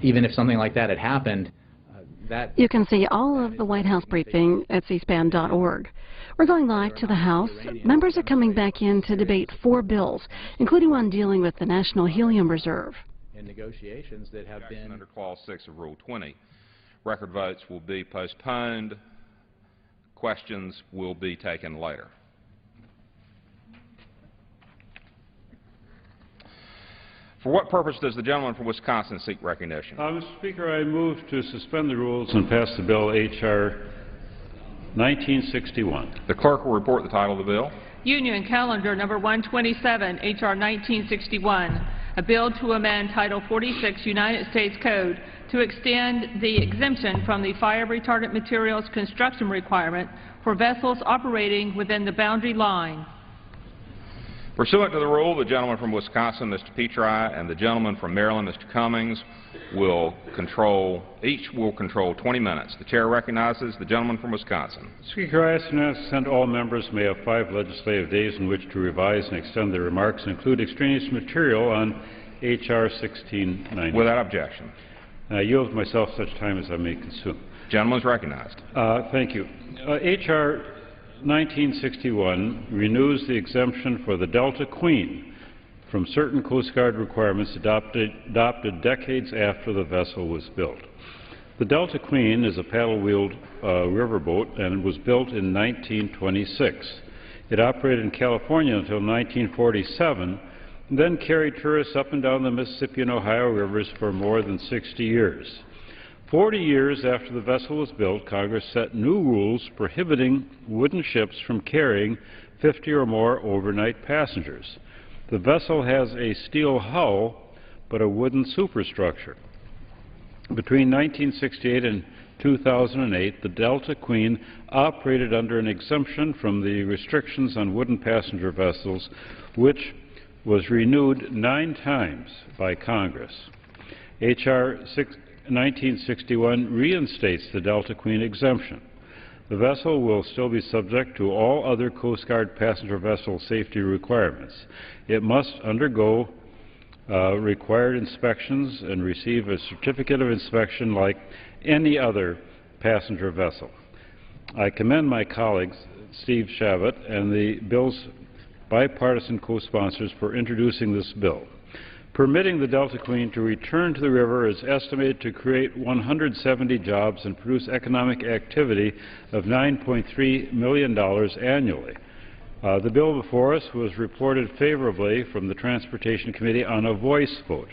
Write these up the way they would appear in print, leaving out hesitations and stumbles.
even if something like that had happened, that... You can see all of the White House briefing at cspan.org. We're going live to the House. Members are coming back in to debate 4 bills, including one dealing with the National Helium Reserve. In negotiations that have been... Under Clause 6 of Rule 20, record votes will be postponed. Questions will be taken later. For what purpose does the gentleman from Wisconsin seek recognition? Mr. Speaker, I move to suspend the rules and pass the bill H.R. 1961. The clerk will report the title of the bill. Union Calendar Number 127, H.R. 1961, a bill to amend Title 46 United States Code to extend the exemption from the fire retardant materials construction requirement for vessels operating within the boundary line. Pursuant to the rule, the gentleman from Wisconsin, Mr. Petri, and the gentleman from Maryland, Mr. Cummings, each will control 20 minutes. The chair recognizes the gentleman from Wisconsin. Speaker, I ask and consent all members may have 5 legislative days in which to revise and extend their remarks and include extraneous material on H.R. 1690. Without objection. I yield myself such time as I may consume. Gentleman is recognized. Thank you. H.R. 1961 renews the exemption for the Delta Queen from certain Coast Guard requirements adopted decades after the vessel was built. The Delta Queen is a paddle-wheeled riverboat and was built in 1926. It operated in California until 1947, and then carried tourists up and down the Mississippi and Ohio rivers for more than 60 years. 40 years after the vessel was built, Congress set new rules prohibiting wooden ships from carrying 50 or more overnight passengers. The vessel has a steel hull but a wooden superstructure. Between 1968 and 2008, the Delta Queen operated under an exemption from the restrictions on wooden passenger vessels, which was renewed 9 times by Congress. H.R. 1961 reinstates the Delta Queen exemption. The vessel will still be subject to all other Coast Guard passenger vessel safety requirements. It must undergo required inspections and receive a certificate of inspection like any other passenger vessel. I commend my colleagues, Steve Shavit, and the bill's bipartisan co-sponsors for introducing this bill. Permitting the Delta Queen to return to the river is estimated to create 170 jobs and produce economic activity of $9.3 million annually. The bill before us was reported favorably from the Transportation Committee on a voice vote.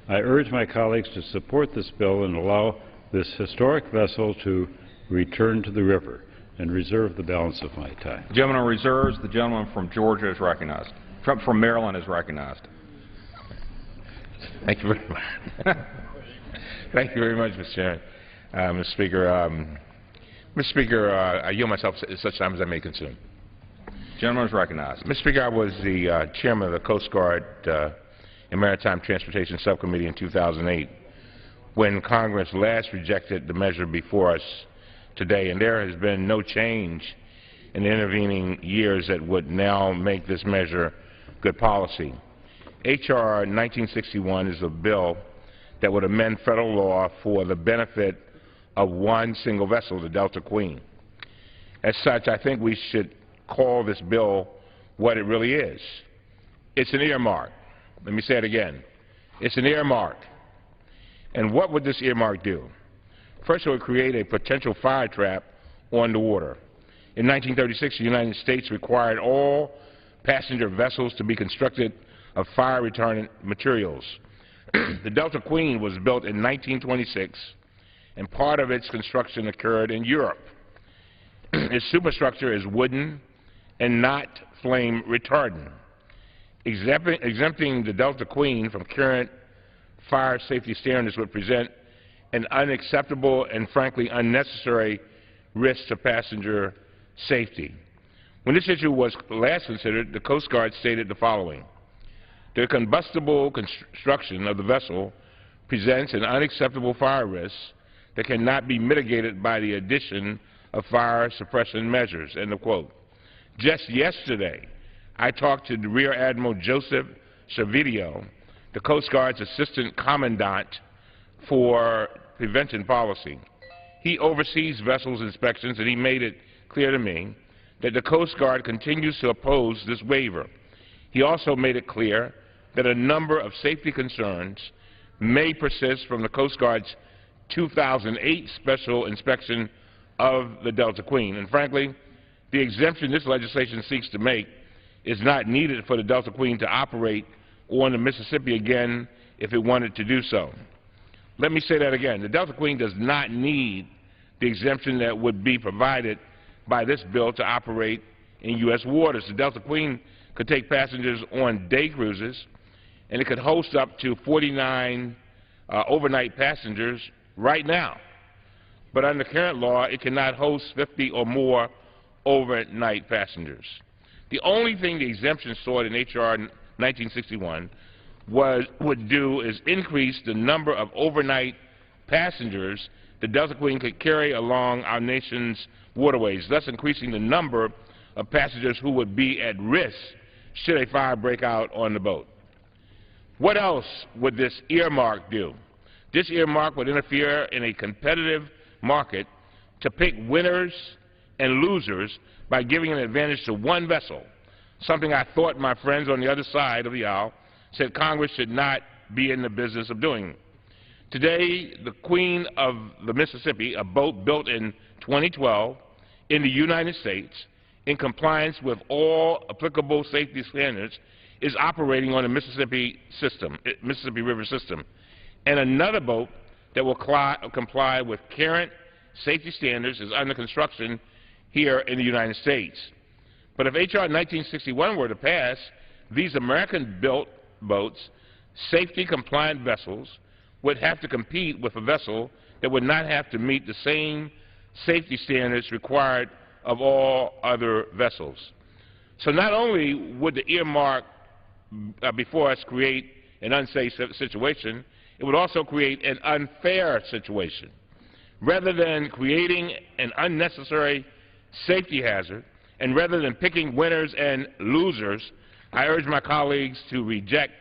I urge my colleagues to support this bill and allow this historic vessel to return to the river, and reserve the balance of my time. The gentleman reserves. The gentleman from Georgia is recognized. From Maryland is recognized. Thank you very much. Thank you very much, Mr. Chairman. Mr. Speaker, I yield myself at such time as I may consume. Gentleman is recognized. Mr. Speaker, I was the chairman of the Coast Guard and Maritime Transportation Subcommittee in 2008 when Congress last rejected the measure before us today, and there has been no change in the intervening years that would now make this measure good policy. H.R. 1961 is a bill that would amend federal law for the benefit of one single vessel, the Delta Queen. As such, I think we should call this bill what it really is. It's an earmark. Let me say it again. It's an earmark. And what would this earmark do? First, it would create a potential fire trap on the water. In 1936, the United States required all passenger vessels to be constructed of fire-retardant materials. The Delta Queen was built in 1926, and part of its construction occurred in Europe. Its superstructure is wooden and not flame retardant. Exempting the Delta Queen from current fire safety standards would present an unacceptable and frankly unnecessary risk to passenger safety. When this issue was last considered, the Coast Guard stated the following: the combustible construction of the vessel presents an unacceptable fire risk that cannot be mitigated by the addition of fire suppression measures, end of quote. Just yesterday, I talked to the Rear Admiral Joseph Cervidio, the Coast Guard's Assistant Commandant for Prevention Policy. He oversees vessels inspections, and he made it clear to me that the Coast Guard continues to oppose this waiver. He also made it clear that a number of safety concerns may persist from the Coast Guard's 2008 special inspection of the Delta Queen. And frankly, the exemption this legislation seeks to make is not needed for the Delta Queen to operate on the Mississippi again if it wanted to do so. Let me say that again. The Delta Queen does not need the exemption that would be provided by this bill to operate in U.S. waters. The Delta Queen could take passengers on day cruises, and it could host up to 49 overnight passengers right now. But under current law, it cannot host 50 or more overnight passengers. The only thing the exemption sought in H.R. 1961 would do is increase the number of overnight passengers the Delta Queen could carry along our nation's waterways, thus increasing the number of passengers who would be at risk should a fire break out on the boat. What else would this earmark do? This earmark would interfere in a competitive market to pick winners and losers by giving an advantage to one vessel, something I thought my friends on the other side of the aisle said Congress should not be in the business of doing. Today, the Queen of the Mississippi, a boat built in 2012 in the United States, in compliance with all applicable safety standards, is operating on the Mississippi River system. And another boat that will comply with current safety standards is under construction here in the United States. But if H.R. 1961 were to pass, these American-built boats, safety-compliant vessels, would have to compete with a vessel that would not have to meet the same safety standards required of all other vessels. So not only would the earmark before us create an unsafe situation, it would also create an unfair situation. Rather than creating an unnecessary safety hazard, and rather than picking winners and losers, I urge my colleagues to reject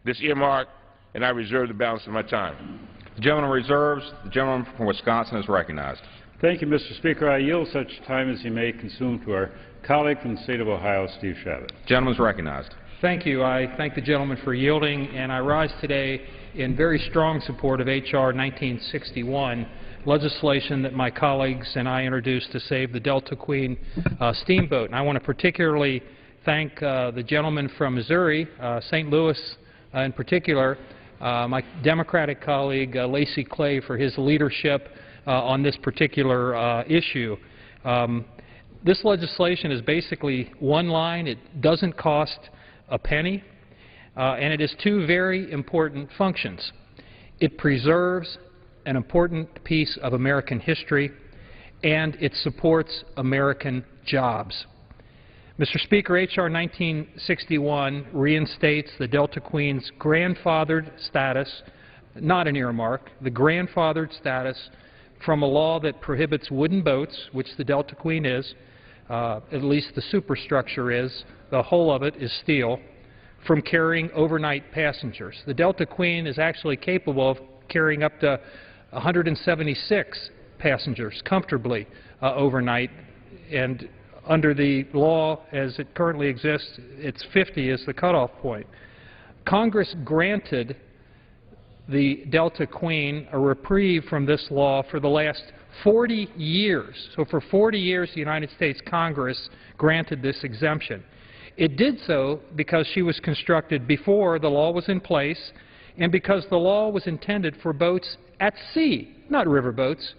this earmark, and I reserve the balance of my time. The gentleman reserves. The gentleman from Wisconsin is recognized. Thank you, Mr. Speaker. I yield such time as he may consume to our colleague from the state of Ohio, Steve Chavez. The gentleman is recognized. Thank you. I thank the gentleman for yielding, and I rise today in very strong support of H.R. 1961, legislation that my colleagues and I introduced to save the Delta Queen steamboat. And I want to particularly thank the gentleman from Missouri, St. Louis in particular, my Democratic colleague Lacey Clay, for his leadership on this particular issue. This legislation is basically one line. It doesn't cost a penny, and it has two very important functions. It preserves an important piece of American history, and it supports American jobs. Mr. Speaker, H.R. 1961 reinstates the Delta Queen's grandfathered status, not an earmark, the grandfathered status from a law that prohibits wooden boats, which the Delta Queen is, at least the superstructure is, the whole of it is steel, from carrying overnight passengers. The Delta Queen is actually capable of carrying up to 176 passengers comfortably overnight, and under the law as it currently exists, it's 50 is the cutoff point. Congress granted the Delta Queen a reprieve from this law for the last 40 years. So for 40 years, the United States Congress granted this exemption. It did so because she was constructed before the law was in place, and because the law was intended for boats at sea, not river boats,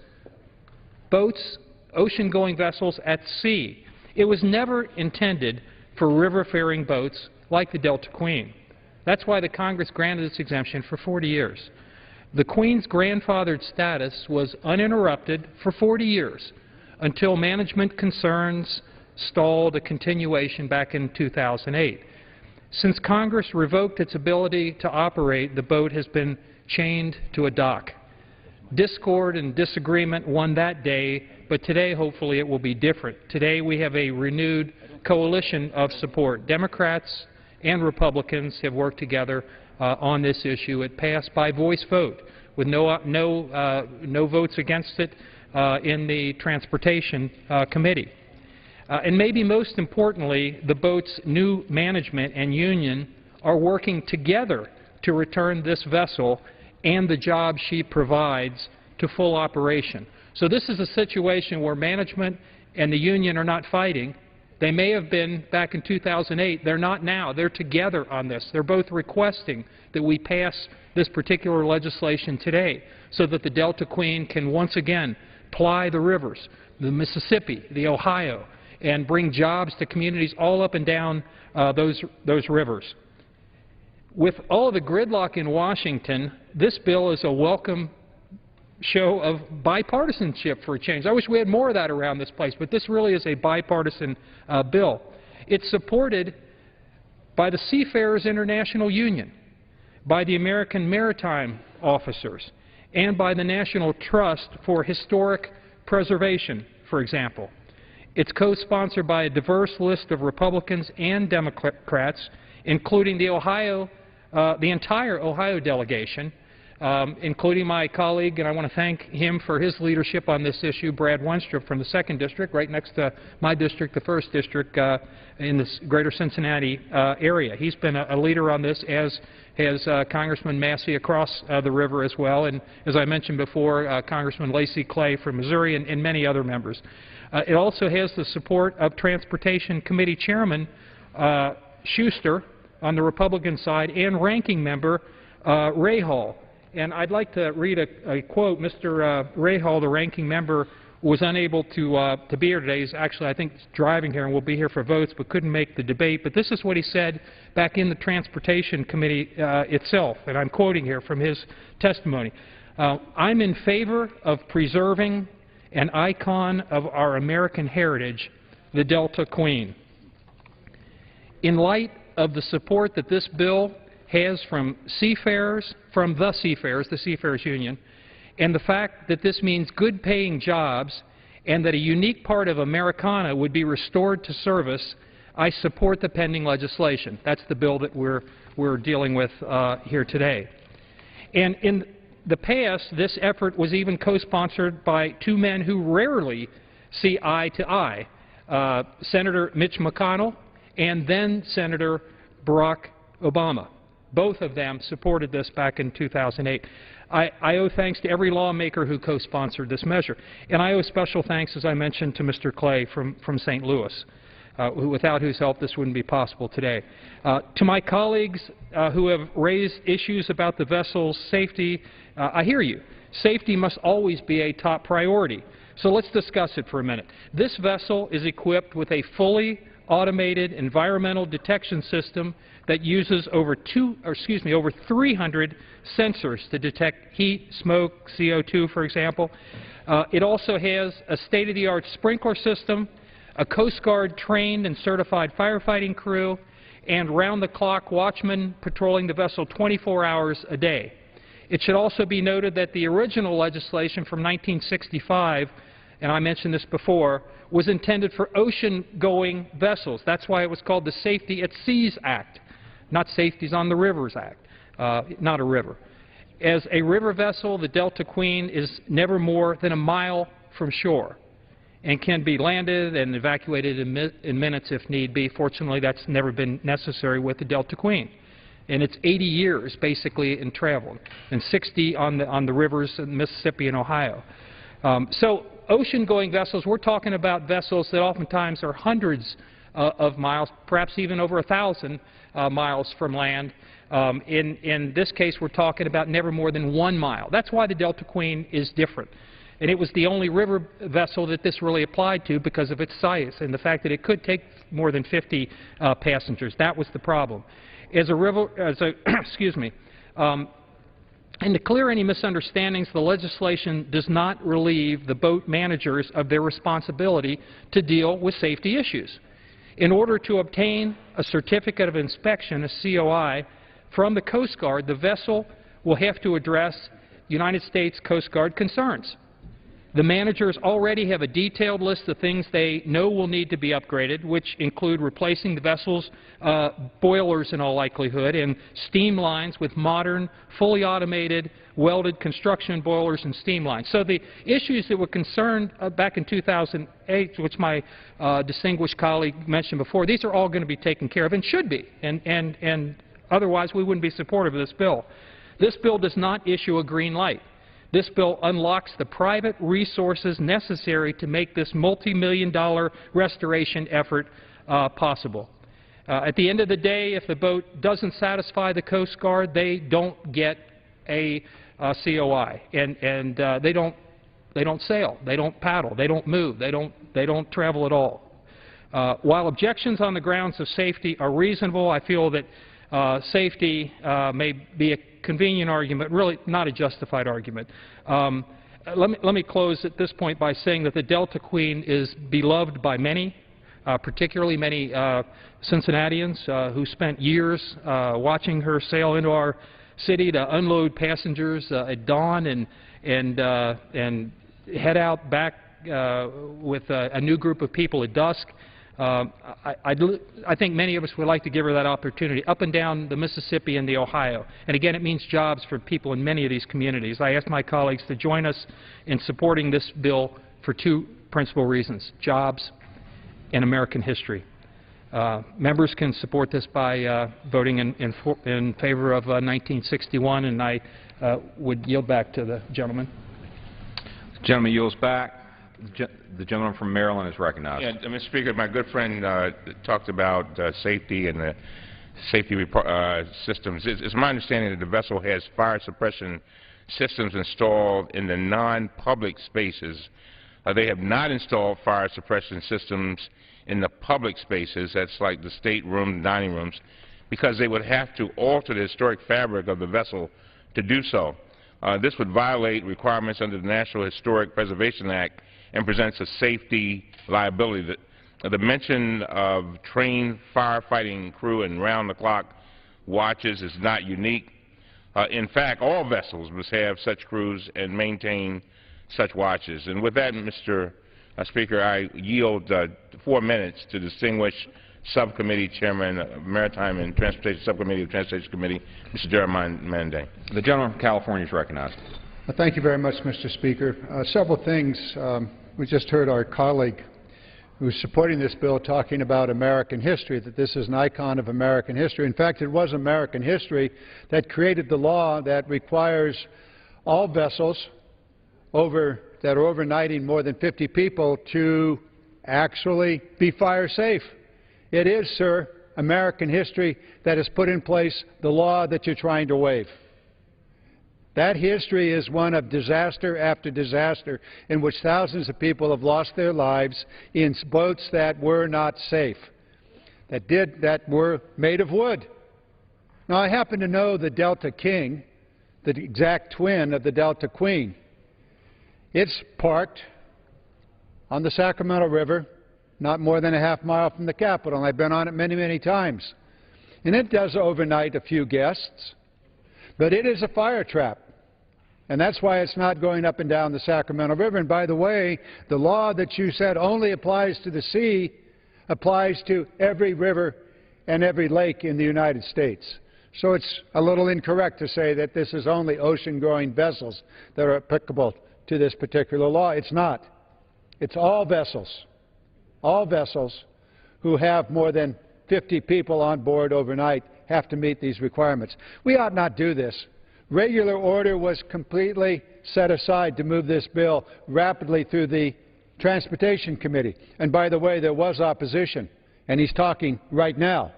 boats, ocean-going vessels at sea. It was never intended for river-faring boats like the Delta Queen. That's why the Congress granted this exemption for 40 years. The Queen's grandfathered status was uninterrupted for 40 years until management concerns stalled a continuation back in 2008. Since Congress revoked its ability to operate, the boat has been chained to a dock. Discord and disagreement won that day, but today hopefully it will be different. Today we have a renewed coalition of support. Democrats and Republicans have worked together on this issue. It passed by voice vote with no votes against it in the Transportation Committee. And maybe most importantly, the boat's new management and union are working together to return this vessel and the jobs she provides to full operation. So this is a situation where management and the union are not fighting. They may have been back in 2008. They're not now. They're together on this. They're both requesting that we pass this particular legislation today so that the Delta Queen can once again ply the rivers, the Mississippi, the Ohio, and bring jobs to communities all up and down those rivers. With all the gridlock in Washington, this bill is a welcome show of bipartisanship for a change. I wish we had more of that around this place, but this really is a bipartisan bill. It's supported by the Seafarers International Union, by the American Maritime Officers, and by the National Trust for Historic Preservation, for example. It's co-sponsored by a diverse list of Republicans and Democrats, including the entire Ohio delegation, including my colleague, and I want to thank him for his leadership on this issue, Brad Wenstrup from the 2nd District, right next to my district, the 1st District in the greater Cincinnati area. He's been a leader on this, as has Congressman Massey across the river as well, and as I mentioned before, Congressman Lacey Clay from Missouri and many other members. It also has the support of Transportation Committee Chairman Schuster on the Republican side and Ranking Member Rahal. And I'd like to read a quote. Mr. Rahal, the Ranking Member, was unable to be here today. He's actually, I think, driving here and will be here for votes, but couldn't make the debate. But this is what he said back in the Transportation Committee itself, and I'm quoting here from his testimony. I'm in favor of preserving an icon of our American heritage, the Delta Queen. In light of the support that this bill has from seafarers, the Seafarers Union, and the fact that this means good-paying jobs and that a unique part of Americana would be restored to service, I support the pending legislation. That's the bill that we're dealing with here today. And in the past, this effort was even co-sponsored by two men who rarely see eye to eye, Senator Mitch McConnell and then Senator Barack Obama. Both of them supported this back in 2008. I owe thanks to every lawmaker who co-sponsored this measure. And I owe special thanks, as I mentioned, to Mr. Clay from St. Louis, without whose help this wouldn't be possible today. To my colleagues who have raised issues about the vessel's safety, I hear you. Safety must always be a top priority. So let's discuss it for a minute. This vessel is equipped with a fully automated environmental detection system that uses over 300 sensors to detect heat, smoke, CO2, for example. It also has a state-of-the-art sprinkler system, a Coast Guard trained and certified firefighting crew, and round-the-clock watchmen patrolling the vessel 24 hours a day. It should also be noted that the original legislation from 1965, and I mentioned this before, was intended for ocean-going vessels. That's why it was called the Safety at Seas Act, not Safeties on the Rivers Act, not a river. As a river vessel, the Delta Queen is never more than a mile from shore and can be landed and evacuated in minutes if need be. Fortunately, that's never been necessary with the Delta Queen. And it's 80 years, basically, in travel, and 60 on the rivers in Mississippi and Ohio. So ocean-going vessels, we're talking about vessels that oftentimes are hundreds of miles, perhaps even over 1,000 miles from land. In this case, we're talking about never more than 1 mile. That's why the Delta Queen is different. And it was the only river vessel that this really applied to because of its size and the fact that it could take more than 50 passengers. That was the problem. And to clear any misunderstandings, the legislation does not relieve the boat managers of their responsibility to deal with safety issues. In order to obtain a certificate of inspection, a COI, from the Coast Guard, the vessel will have to address United States Coast Guard concerns. The managers already have a detailed list of things they know will need to be upgraded, which include replacing the vessel's boilers in all likelihood and steam lines with modern, fully automated, welded construction boilers and steam lines. So the issues that were concerned back in 2008, which my distinguished colleague mentioned before, these are all going to be taken care of and should be, and otherwise we wouldn't be supportive of this bill. This bill does not issue a green light. This bill unlocks the private resources necessary to make this multi-million-dollar restoration effort possible. At the end of the day, if the boat doesn't satisfy the Coast Guard, they don't get a COI, and they don't sail, they don't paddle, they don't move, they don't travel at all. While objections on the grounds of safety are reasonable, I feel that safety may be a convenient argument, really not a justified argument. Let me close at this point by saying that the Delta Queen is beloved by many, particularly many Cincinnatians who spent years watching her sail into our city to unload passengers at dawn and head out back with a new group of people at dusk. I think many of us would like to give her that opportunity up and down the Mississippi and the Ohio. And again, it means jobs for people in many of these communities. I ask my colleagues to join us in supporting this bill for two principal reasons: jobs and American history. Members can support this by voting in favor of 1961, and I would yield back to the gentleman. The gentleman yields back. The gentleman from Maryland is recognized. Yeah, Mr. Speaker, my good friend talked about safety and the safety systems. It's my understanding that the vessel has fire suppression systems installed in the non-public spaces. They have not installed fire suppression systems in the public spaces, that's like the stateroom, dining rooms, because they would have to alter the historic fabric of the vessel to do so. This would violate requirements under the National Historic Preservation Act and presents a safety liability. The mention of trained firefighting crew and round-the-clock watches is not unique. In fact, all vessels must have such crews and maintain such watches. And with that, Mr. Speaker, I yield 4 minutes to distinguished Subcommittee Chairman, Maritime and Transportation Subcommittee of the Transportation Committee, Mr. Jeremiah Manday. The gentleman from California is recognized. Thank you very much, Mr. Speaker. Several things. We just heard our colleague who's supporting this bill talking about American history, that this is an icon of American history. In fact, it was American history that created the law that requires all vessels that are overnighting more than 50 people to actually be fire safe. It is, sir, American history that has put in place the law that you're trying to waive. That history is one of disaster after disaster in which thousands of people have lost their lives in boats that were not safe, that were made of wood. Now, I happen to know the Delta King, the exact twin of the Delta Queen. It's parked on the Sacramento River, not more than a half mile from the Capitol, and I've been on it many, many times. And it does overnight a few guests, but it is a fire trap. And that's why it's not going up and down the Sacramento River. And by the way, the law that you said only applies to the sea applies to every river and every lake in the United States. So it's a little incorrect to say that this is only ocean-going vessels that are applicable to this particular law. It's not. It's all vessels who have more than 50 people on board overnight have to meet these requirements. We ought not do this. Regular order was completely set aside to move this bill rapidly through the Transportation Committee. And by the way, there was opposition, and he's talking right now.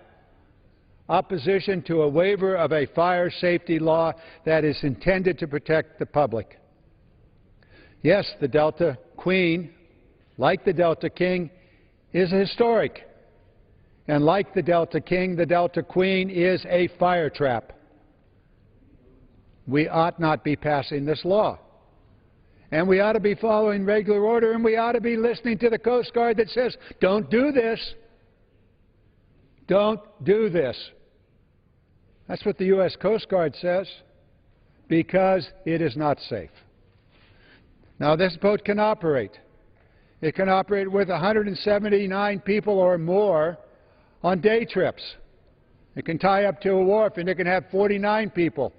Opposition to a waiver of a fire safety law that is intended to protect the public. Yes, the Delta Queen, like the Delta King, is historic. And like the Delta King, the Delta Queen is a fire trap. We ought not be passing this law. And we ought to be following regular order, and we ought to be listening to the Coast Guard that says, don't do this. Don't do this. That's what the U.S. Coast Guard says, because it is not safe. Now, this boat can operate. It can operate with 179 people or more on day trips. It can tie up to a wharf, and it can have 49 people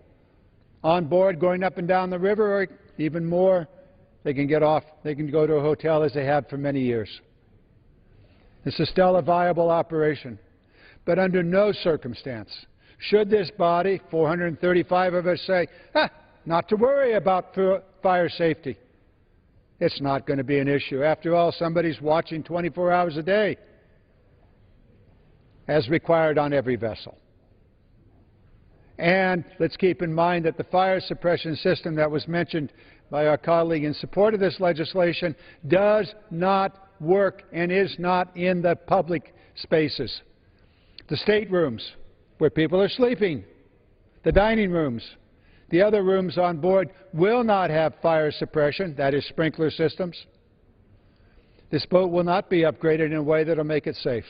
on board going up and down the river, or even more. They can get off. They can go to a hotel, as they have for many years. This is still a viable operation. But under no circumstance should this body, 435 of us, say, not to worry about fire safety. It's not going to be an issue. After all, somebody's watching 24 hours a day, as required on every vessel. And let's keep in mind that the fire suppression system that was mentioned by our colleague in support of this legislation does not work and is not in the public spaces. The staterooms, where people are sleeping, the dining rooms, the other rooms on board will not have fire suppression, that is sprinkler systems. This boat will not be upgraded in a way that will make it safe.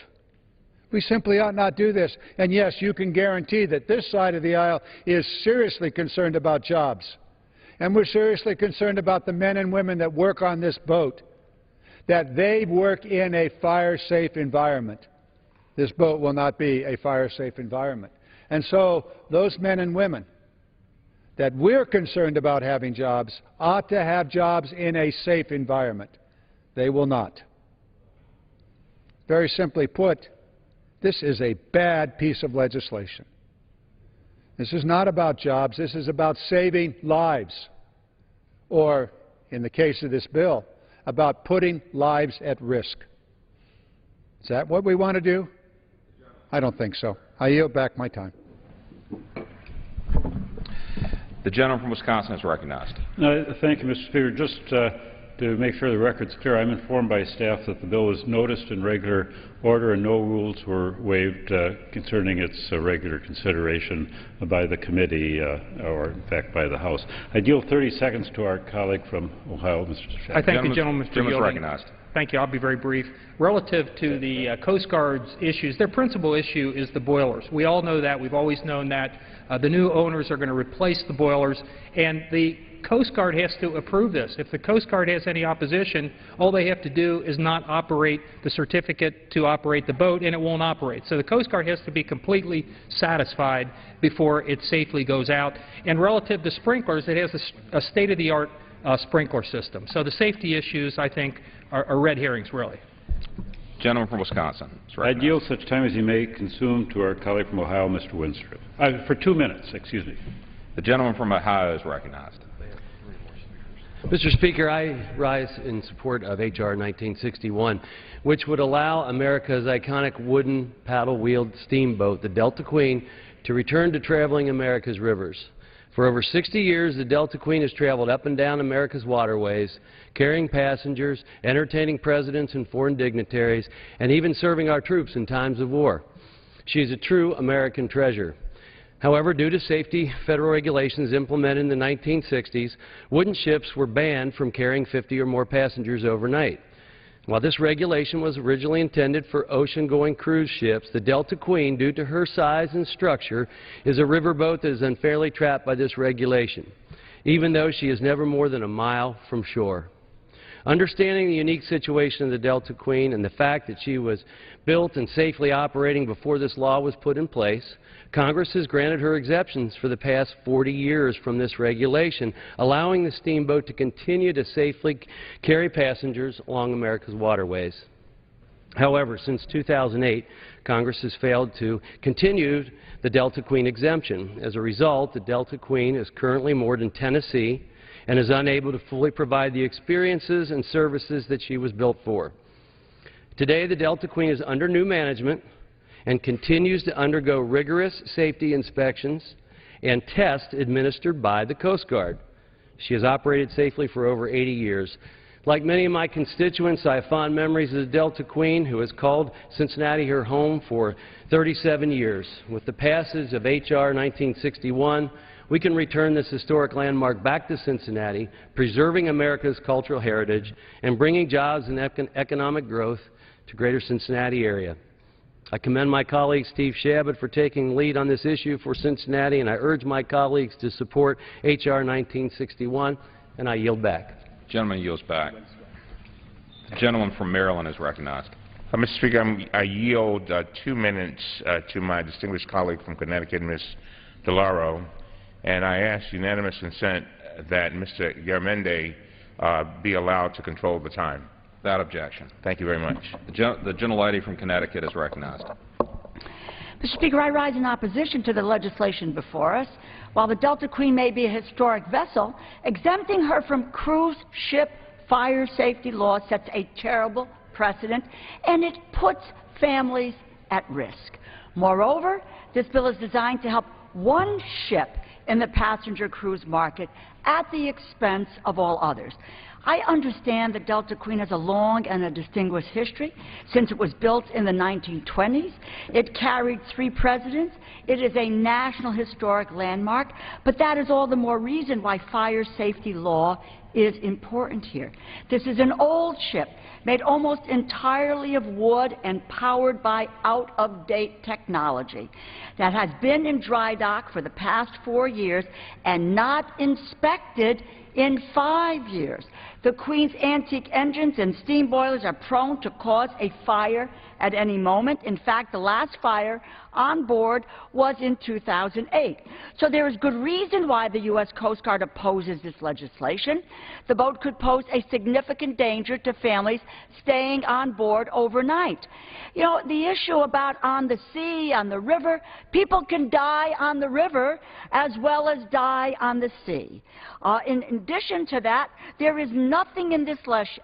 We simply ought not do this. And yes, you can guarantee that this side of the aisle is seriously concerned about jobs. And we're seriously concerned about the men and women that work on this boat, that they work in a fire-safe environment. This boat will not be a fire-safe environment. And so those men and women that we're concerned about having jobs ought to have jobs in a safe environment. They will not. Very simply put, this is a bad piece of legislation. This is not about jobs. This is about saving lives, or, in the case of this bill, about putting lives at risk. Is that what we want to do? I don't think so. I yield back my time. The gentleman from Wisconsin is recognized. Thank you, Mr. Speaker. Just to make sure the record's clear, I'm informed by staff that the bill was noticed in regular order and no rules were waived concerning its regular consideration by the committee or, in fact, by the House. I yield 30 seconds to our colleague from Ohio, Mr. Shepard. I thank the gentleman for yielding. Recognized. Thank you. I'll be very brief. Relative to the Coast Guard's issues, their principal issue is the boilers. We all know that. We've always known that. The new owners are going to replace the boilers, and the Coast Guard has to approve this. If the Coast Guard has any opposition, all they have to do is not operate the certificate to operate the boat, and it won't operate. So the Coast Guard has to be completely satisfied before it safely goes out. And relative to sprinklers, it has a state-of-the-art sprinkler system. So the safety issues, I think, are red herrings, really. Gentleman from Wisconsin. I yield such time as he may consume to our colleague from Ohio, Mr. Winstrup. For 2 minutes, excuse me. The gentleman from Ohio is recognized. Mr. Speaker, I rise in support of H.R. 1961, which would allow America's iconic wooden paddle-wheeled steamboat, the Delta Queen, to return to traveling America's rivers. For over 60 years, the Delta Queen has traveled up and down America's waterways, carrying passengers, entertaining presidents and foreign dignitaries, and even serving our troops in times of war. She is a true American treasure. However, due to safety federal regulations implemented in the 1960s, wooden ships were banned from carrying 50 or more passengers overnight. While this regulation was originally intended for ocean-going cruise ships, the Delta Queen, due to her size and structure, is a riverboat that is unfairly trapped by this regulation, even though she is never more than a mile from shore. Understanding the unique situation of the Delta Queen and the fact that she was built and safely operating before this law was put in place, Congress has granted her exemptions for the past 40 years from this regulation, allowing the steamboat to continue to safely carry passengers along America's waterways. However, since 2008, Congress has failed to continue the Delta Queen exemption. As a result, the Delta Queen is currently moored in Tennessee and is unable to fully provide the experiences and services that she was built for. Today, the Delta Queen is under new management and continues to undergo rigorous safety inspections and tests administered by the Coast Guard. She has operated safely for over 80 years. Like many of my constituents, I have fond memories of the Delta Queen, who has called Cincinnati her home for 37 years. With the passage of H.R. 1961, we can return this historic landmark back to Cincinnati, preserving America's cultural heritage and bringing jobs and economic growth to greater Cincinnati area. I commend my colleague Steve Shabbat for taking the lead on this issue for Cincinnati, and I urge my colleagues to support H.R. 1961, and I yield back. Gentleman yields back. The gentleman from Maryland is recognized. Mr. Speaker, I yield 2 minutes to my distinguished colleague from Connecticut, Ms. DeLauro, and I ask unanimous consent that Mr. Garamendi be allowed to control the time. Without objection. Thank you very much. The gentlelady from Connecticut is recognized. Mr. Speaker, I rise in opposition to the legislation before us. While the Delta Queen may be a historic vessel, exempting her from cruise ship fire safety law sets a terrible precedent, and it puts families at risk. Moreover, this bill is designed to help one ship in the passenger cruise market at the expense of all others. I understand that Delta Queen has a long and a distinguished history. Since it was built in the 1920s, it carried 3 presidents. It is a national historic landmark, but that is all the more reason why fire safety law is important here. This is an old ship made almost entirely of wood and powered by out-of-date technology that has been in dry dock for the past 4 years and not inspected in 5 years. The Queen's antique engines and steam boilers are prone to cause a fire at any moment. In fact, the last fire on board was in 2008. So there is good reason why the U.S. Coast Guard opposes this legislation. The boat could pose a significant danger to families staying on board overnight. You know, the issue about on the sea, on the river, people can die on the river as well as die on the sea. In addition to that, there is nothing in this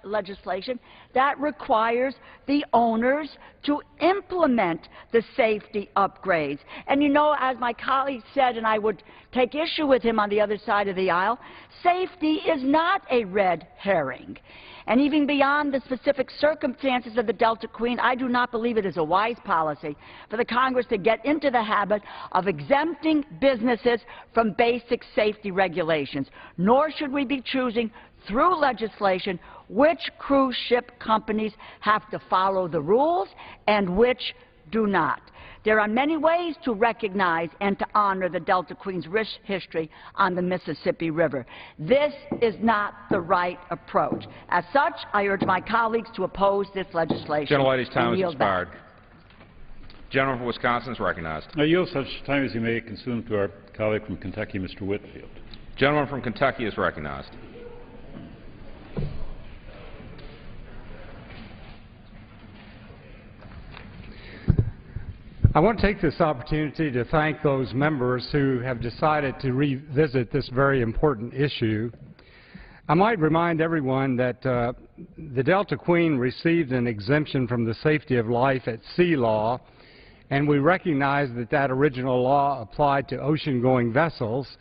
legislation that requires the owners to implement the safety upgrades. And you know, as my colleague said, and I would take issue with him on the other side of the aisle, safety is not a red herring. And even beyond the specific circumstances of the Delta Queen, I do not believe it is a wise policy for the Congress to get into the habit of exempting businesses from basic safety regulations. Nor should we be choosing through legislation which cruise ship companies have to follow the rules and which do not. There are many ways to recognize and to honor the Delta Queen's rich history on the Mississippi River. This is not the right approach. As such, I urge my colleagues to oppose this legislation. Gentlelady's time has expired. Gentleman from Wisconsin is recognized. I yield such time as you may consume to our colleague from Kentucky, Mr. Whitfield. Gentleman from Kentucky is recognized. I want to take this opportunity to thank those members who have decided to revisit this very important issue. I might remind everyone that the Delta Queen received an exemption from the safety of life at sea law, and we recognize that that original law applied to ocean-going vessels,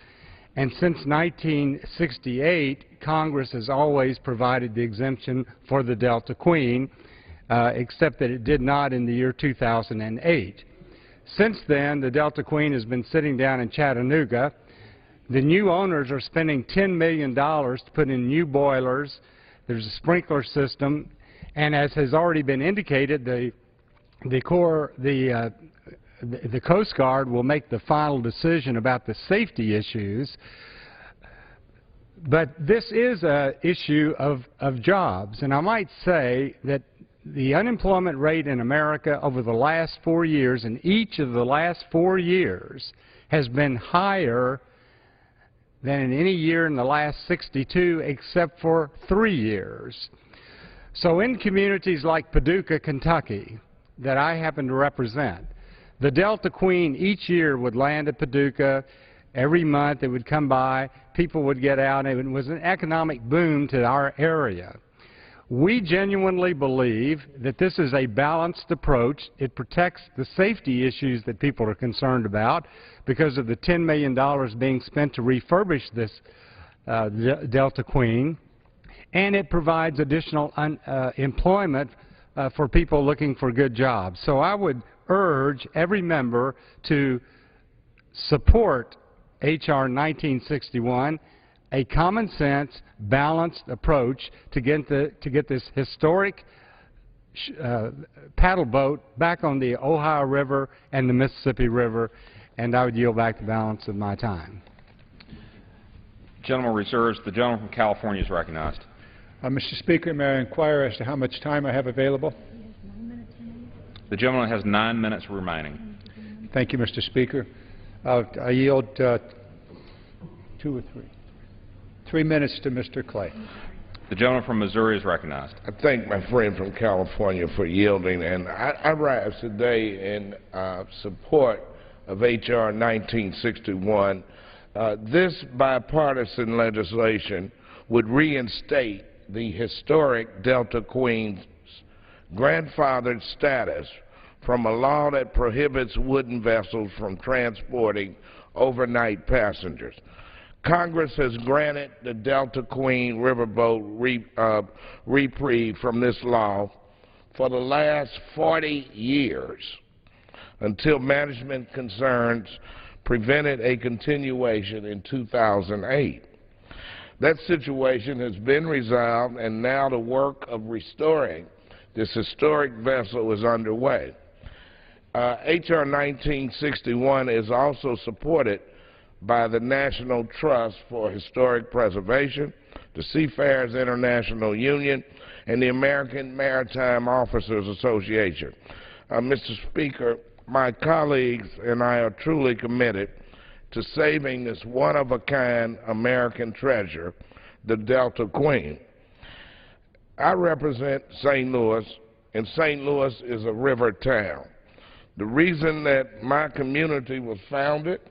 and since 1968, Congress has always provided the exemption for the Delta Queen, except that it did not in the year 2008. Since then, the Delta Queen has been sitting down in Chattanooga. The new owners are spending $10 million to put in new boilers. There's a sprinkler system, and as has already been indicated, the Coast Guard will make the final decision about the safety issues. But this is an issue of jobs, and I might say that the unemployment rate in America over the last 4 years, in each of the last 4 years, has been higher than in any year in the last 62 except for 3 years. So in communities like Paducah, Kentucky, that I happen to represent, the Delta Queen each year would land at Paducah. Every month it would come by, people would get out, and it was an economic boom to our area. We genuinely believe that this is a balanced approach. It protects the safety issues that people are concerned about because of the $10 million being spent to refurbish this Delta Queen, and it provides additional employment for people looking for good jobs. So I would urge every member to support H.R. 1961, a common-sense, balanced approach to get this historic paddle boat back on the Ohio River and the Mississippi River, and I would yield back the balance of my time. Gentleman reserves. The gentleman from California is recognized. Mr. Speaker, may I inquire as to how much time I have available? The gentleman has 9 minutes remaining. Thank you, Mr. Speaker. I yield 2 or 3. 3 minutes to Mr. Clay. The gentleman from Missouri is recognized. I thank my friend from California for yielding, and I rise today in support of H.R. 1961. This bipartisan legislation would reinstate the historic Delta Queen's grandfathered status from a law that prohibits wooden vessels from transporting overnight passengers. Congress has granted the Delta Queen riverboat reprieve from this law for the last 40 years until management concerns prevented a continuation in 2008. That situation has been resolved, and now the work of restoring this historic vessel is underway. H.R. 1961 is also supported by the National Trust for Historic Preservation, the Seafarers International Union, and the American Maritime Officers Association. Mr. Speaker, my colleagues and I are truly committed to saving this one-of-a-kind American treasure, the Delta Queen. I represent St. Louis, and St. Louis is a river town. The reason that my community was founded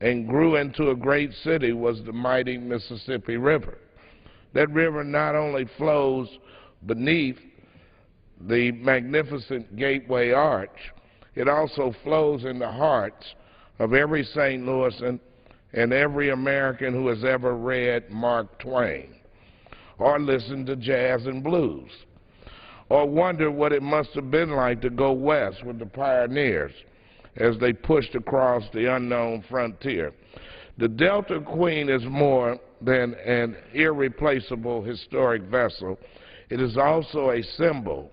and grew into a great city was the mighty Mississippi River. That river not only flows beneath the magnificent Gateway Arch, it also flows in the hearts of every St. Louisan and every American who has ever read Mark Twain, or listened to jazz and blues, or wondered what it must have been like to go west with the pioneers as they pushed across the unknown frontier. The Delta Queen is more than an irreplaceable historic vessel. It is also a symbol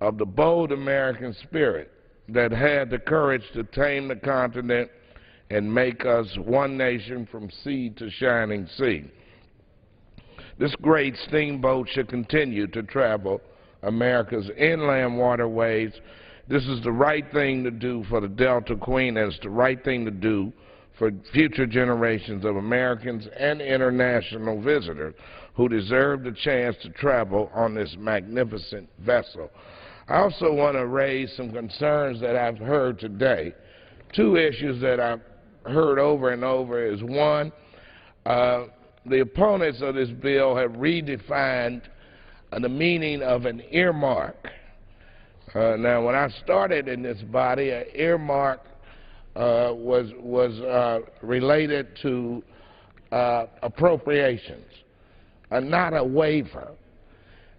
of the bold American spirit that had the courage to tame the continent and make us one nation from sea to shining sea. This great steamboat should continue to travel America's inland waterways. This is the right thing to do for the Delta Queen, and it's the right thing to do for future generations of Americans and international visitors who deserve the chance to travel on this magnificent vessel. I also want to raise some concerns that I've heard today. Two issues that I've heard over and over is, one, the opponents of this bill have redefined the meaning of an earmark. Now, when I started in this body, an earmark was related to appropriations, not a waiver.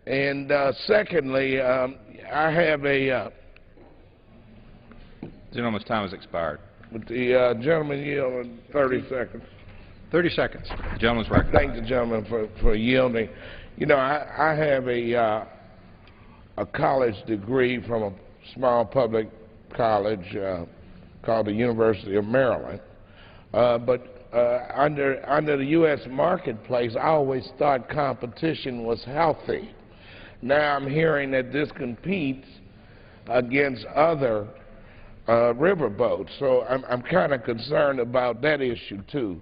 And secondly, I have a... The gentleman's time has expired. But the gentleman yielded 30 seconds. 30 seconds. The gentleman's recognized. Thank the gentleman for yielding. You know, I have a college degree from a small public college called the University of Maryland. But under the U.S. marketplace, I always thought competition was healthy. Now I'm hearing that this competes against other riverboats, so I'm kind of concerned about that issue too.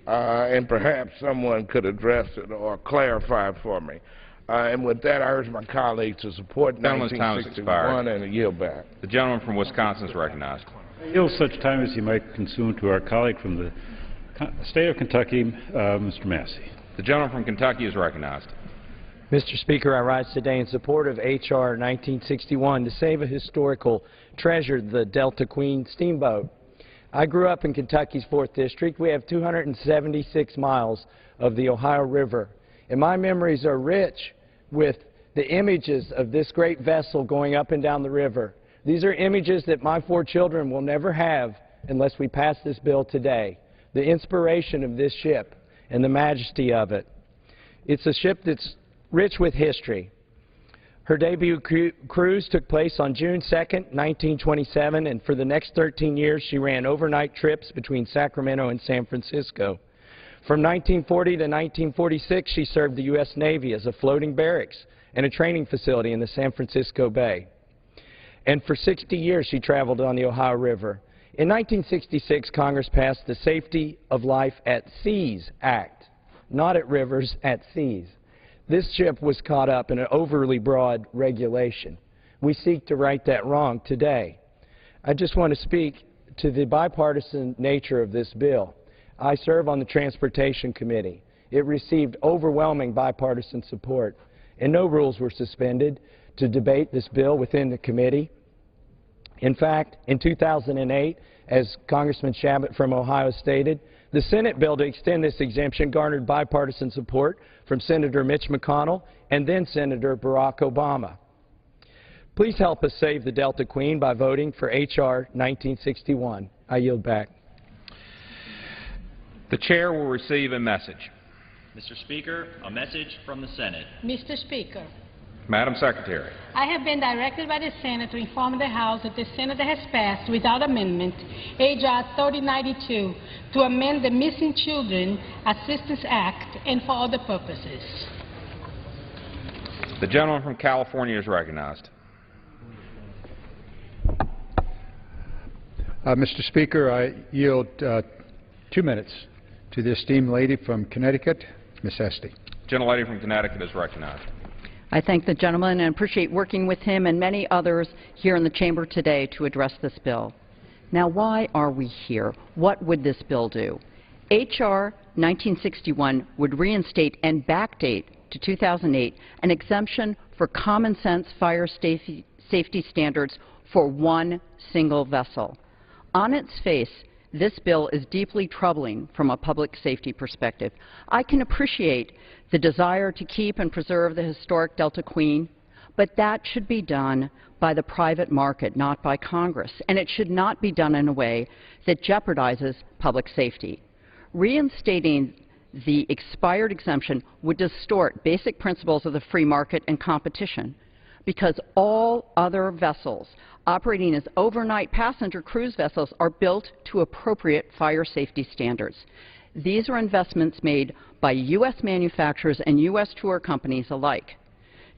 And perhaps someone could address it or clarify it for me. And with that, I urge my colleagues to support 1961 and a yield back. The gentleman from Wisconsin is recognized. Yield such time as he might consume to our colleague from the state of Kentucky, Mr. Massey. The gentleman from Kentucky is recognized. Mr. Speaker, I rise today in support of H.R. 1961 to save a historical treasure, the Delta Queen steamboat. I grew up in Kentucky's 4th District. We have 276 miles of the Ohio River, and my memories are rich with the images of this great vessel going up and down the river. These are images that my 4 children will never have unless we pass this bill today. The inspiration of this ship and the majesty of it. It's a ship that's rich with history. Her debut cruise took place on June 2nd, 1927, and for the next 13 years she ran overnight trips between Sacramento and San Francisco. From 1940 to 1946, she served the U.S. Navy as a floating barracks and a training facility in the San Francisco Bay. And for 60 years, she traveled on the Ohio River. In 1966, Congress passed the Safety of Life at Seas Act, not at rivers, at seas. This ship was caught up in an overly broad regulation. We seek to right that wrong today. I just want to speak to the bipartisan nature of this bill. I serve on the Transportation Committee. It received overwhelming bipartisan support, and no rules were suspended to debate this bill within the committee. In fact, in 2008, as Congressman Shabbat from Ohio stated, the Senate bill to extend this exemption garnered bipartisan support from Senator Mitch McConnell and then Senator Barack Obama. Please help us save the Delta Queen by voting for H.R. 1961. I yield back. The chair will receive a message. Mr. Speaker, a message from the Senate. Mr. Speaker, Madam Secretary. I have been directed by the Senate to inform the House that the Senate has passed without amendment H.R. 3092 to amend the Missing Children Assistance Act and for other purposes. The gentleman from California is recognized. Mr. Speaker, I yield 2 minutes to the esteemed lady from Connecticut, Ms. Esty. Gentlelady from Connecticut is recognized. I thank the gentleman and appreciate working with him and many others here in the chamber today to address this bill. Now, why are we here? What would this bill do? H.R. 1961 would reinstate and backdate to 2008 an exemption for common sense fire safety standards for one single vessel. On its face, this bill is deeply troubling from a public safety perspective. I can appreciate the desire to keep and preserve the historic Delta Queen, but that should be done by the private market, not by Congress, and it should not be done in a way that jeopardizes public safety. Reinstating the expired exemption would distort basic principles of the free market and competition, because all other vessels operating as overnight passenger cruise vessels are built to appropriate fire safety standards. These are investments made by U.S. manufacturers and U.S. tour companies alike.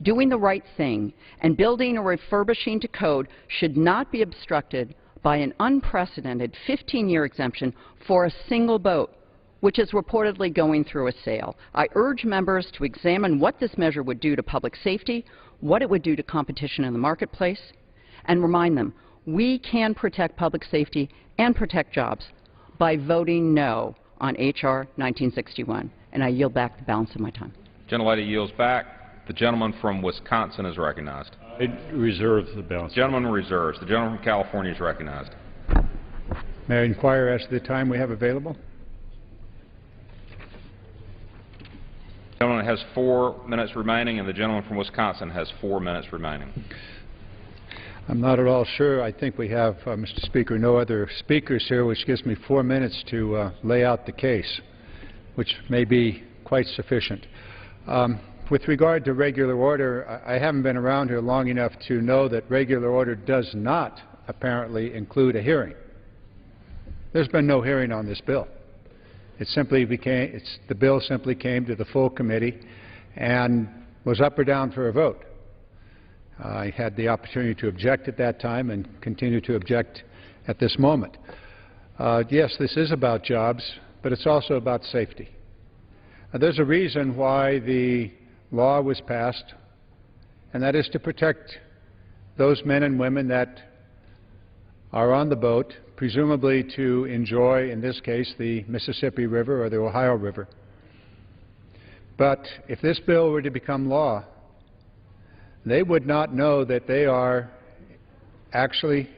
Doing the right thing and building or refurbishing to code should not be obstructed by an unprecedented 15-year exemption for a single boat, which is reportedly going through a sale. I urge members to examine what this measure would do to public safety, what it would do to competition in the marketplace, and remind them we can protect public safety and protect jobs by voting no on H.R. 1961. And I yield back the balance of my time. Gentlelady yields back. The gentleman from Wisconsin is recognized. I reserve the balance. The gentleman reserves. The gentleman from California is recognized. May I inquire as to the time we have available? The gentleman has 4 minutes remaining, and the gentleman from Wisconsin has 4 minutes remaining. I'm not at all sure. I think we have, Mr. Speaker, no other speakers here, which gives me 4 minutes to lay out the case, which may be quite sufficient. With regard to regular order, I haven't been around here long enough to know that regular order does not apparently include a hearing. There's been no hearing on this bill. It simply became, the bill simply came to the full committee and was up or down for a vote. I had the opportunity to object at that time and continue to object at this moment. Yes, this is about jobs, but it's also about safety. There's a reason why the law was passed, and that is to protect those men and women that are on the boat, presumably to enjoy, in this case, the Mississippi River or the Ohio River. But if this bill were to become law, they would not know that they are actually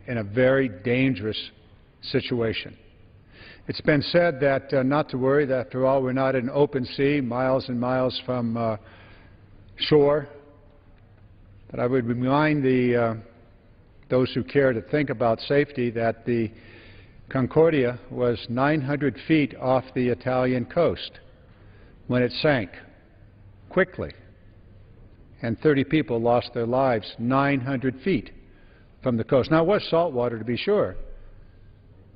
in a very dangerous situation. It's been said that not to worry, that after all, we're not in open sea, miles and miles from shore. But I would remind those who care to think about safety that the Concordia was 900 feet off the Italian coast when it sank quickly, and 30 people lost their lives 900 feet from the coast. Now, it was salt water, to be sure,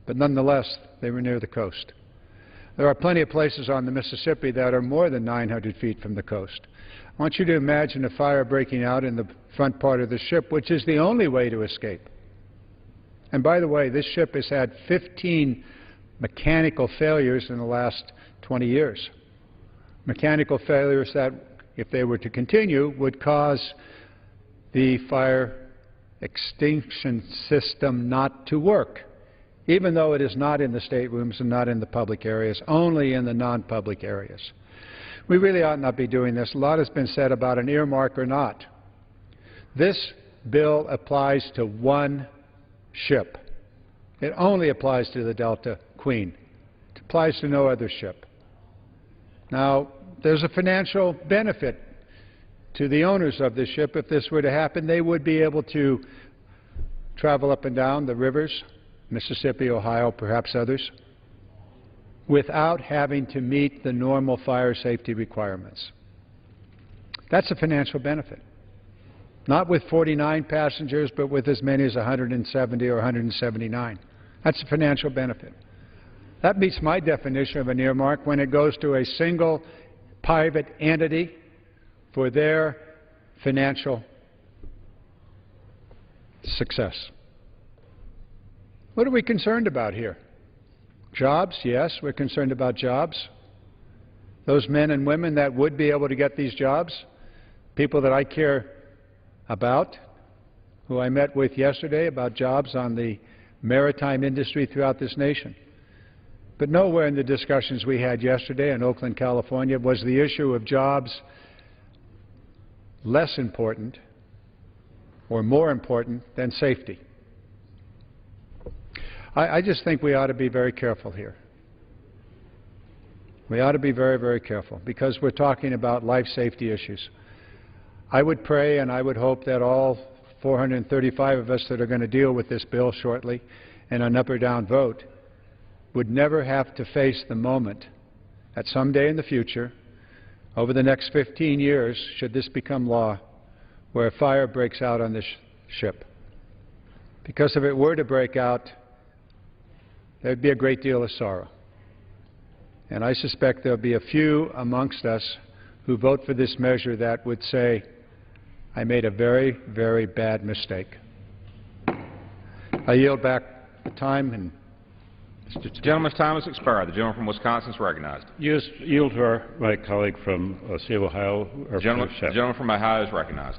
but nonetheless, they were near the coast. There are plenty of places on the Mississippi that are more than 900 feet from the coast. I want you to imagine a fire breaking out in the front part of the ship, which is the only way to escape. And by the way, this ship has had 15 mechanical failures in the last 20 years. Mechanical failures that, if they were to continue, would cause the fire extinction system not to work, even though it is not in the staterooms and not in the public areas, only in the non-public areas. We really ought not be doing this. A lot has been said about an earmark or not. This bill applies to one ship. It only applies to the Delta Queen. It applies to no other ship. Now, there's a financial benefit to the owners of this ship. If this were to happen, they would be able to travel up and down the rivers, Mississippi, Ohio, perhaps others, without having to meet the normal fire safety requirements. That's a financial benefit. Not with 49 passengers, but with as many as 170 or 179. That's a financial benefit. That meets my definition of an earmark when it goes to a single private entity for their financial success. What are we concerned about here? Jobs, yes, we're concerned about jobs. Those men and women that would be able to get these jobs, people that I care about, who I met with yesterday about jobs on the maritime industry throughout this nation. But nowhere in the discussions we had yesterday in Oakland, California, was the issue of jobs less important or more important than safety. I just think we ought to be very careful here. We ought to be very, very careful because we're talking about life safety issues. I would pray and I would hope that all 435 of us that are going to deal with this bill shortly in an up or down vote would never have to face the moment that someday in the future, over the next 15 years, should this become law, where a fire breaks out on this ship. Because if it were to break out, there would be a great deal of sorrow. And I suspect there will be a few amongst us who vote for this measure that would say, I made a very, very bad mistake. I yield back the time. And The gentleman's time has expired. The gentleman from Wisconsin is recognized. Yield to my colleague from the state of Ohio. The gentleman from Ohio is recognized.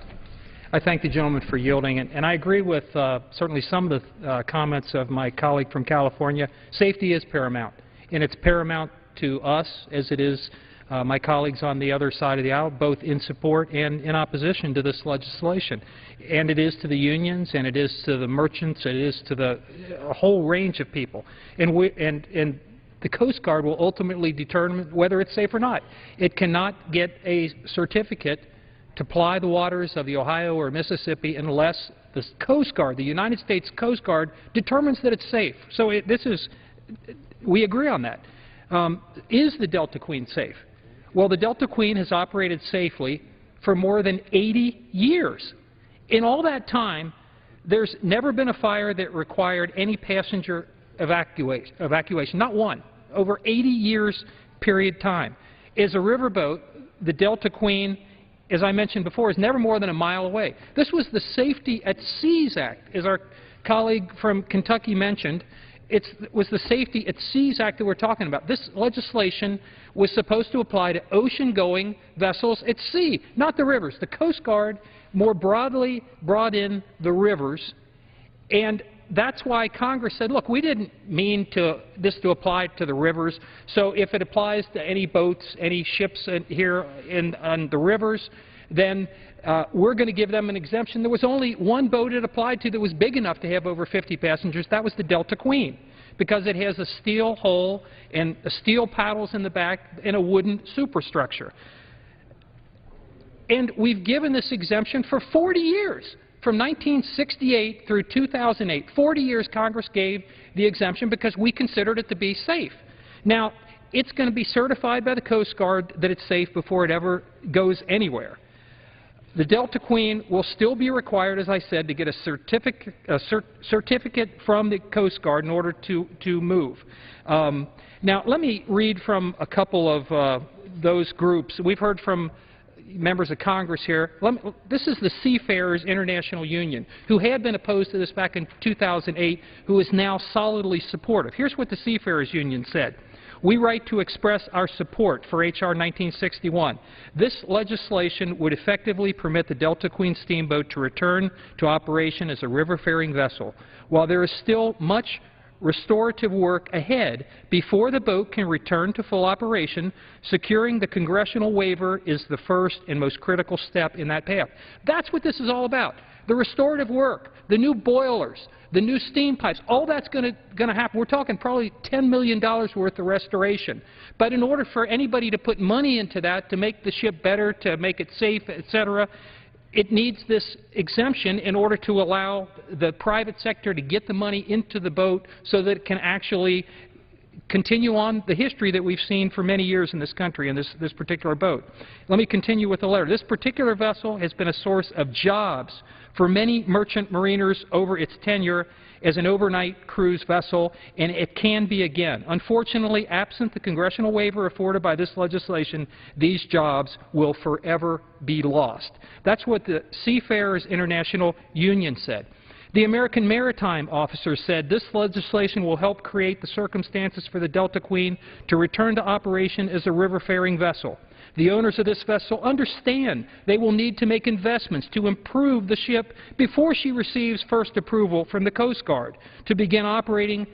I thank the gentleman for yielding, and I agree with certainly some of the comments of my colleague from California. Safety is paramount, and it's paramount to us as it is my colleagues on the other side of the aisle, both in support and in opposition to this legislation. And it is to the unions, and it is to the merchants, it is to a whole range of people. And the Coast Guard will ultimately determine whether it's safe or not. It cannot get a certificate to ply the waters of the Ohio or Mississippi unless the Coast Guard, the United States Coast Guard, determines that it's safe. So we agree on that. Is the Delta Queen safe? Well, the Delta Queen has operated safely for more than 80 years. In all that time, there's never been a fire that required any passenger evacuation, not one, over 80 years period time. As a riverboat, the Delta Queen, as I mentioned before, is never more than a mile away. This was the Safety at Seas Act, as our colleague from Kentucky mentioned. It was the Safety at Seas Act that we're talking about. This legislation was supposed to apply to ocean-going vessels at sea, not the rivers. The Coast Guard more broadly brought in the rivers, and that's why Congress said, look, we didn't mean this to apply to the rivers, so if it applies to any boats, any ships here on the rivers, then we're going to give them an exemption. There was only one boat it applied to that was big enough to have over 50 passengers. That was the Delta Queen, because it has a steel hull and steel paddles in the back and a wooden superstructure. And we've given this exemption for 40 years. From 1968 through 2008, 40 years Congress gave the exemption because we considered it to be safe. Now, it's going to be certified by the Coast Guard that it's safe before it ever goes anywhere. The Delta Queen will still be required, as I said, to get a certificate from the Coast Guard in order to move. Now, let me read from a couple of those groups. We've heard from members of Congress here. This is the Seafarers International Union, who had been opposed to this back in 2008, who is now solidly supportive. Here's what the Seafarers Union said. We write to express our support for H.R. 1961. This legislation would effectively permit the Delta Queen steamboat to return to operation as a river-faring vessel. While there is still much restorative work ahead before the boat can return to full operation, securing the congressional waiver is the first and most critical step in that path. That's what this is all about. The restorative work, the new boilers, the new steam pipes, all that's going to happen. We're talking probably $10 million worth of restoration. But in order for anybody to put money into that, to make the ship better, to make it safe, etc., it needs this exemption in order to allow the private sector to get the money into the boat so that it can actually continue on the history that we've seen for many years in this country in this particular boat. Let me continue with the letter. This particular vessel has been a source of jobs for many merchant mariners over its tenure as an overnight cruise vessel, and it can be again. Unfortunately, absent the congressional waiver afforded by this legislation, these jobs will forever be lost. That's what the Seafarers International Union said. The American Maritime Officers said this legislation will help create the circumstances for the Delta Queen to return to operation as a river-faring vessel. The owners of this vessel understand they will need to make investments to improve the ship before she receives first approval from the Coast Guard to begin operating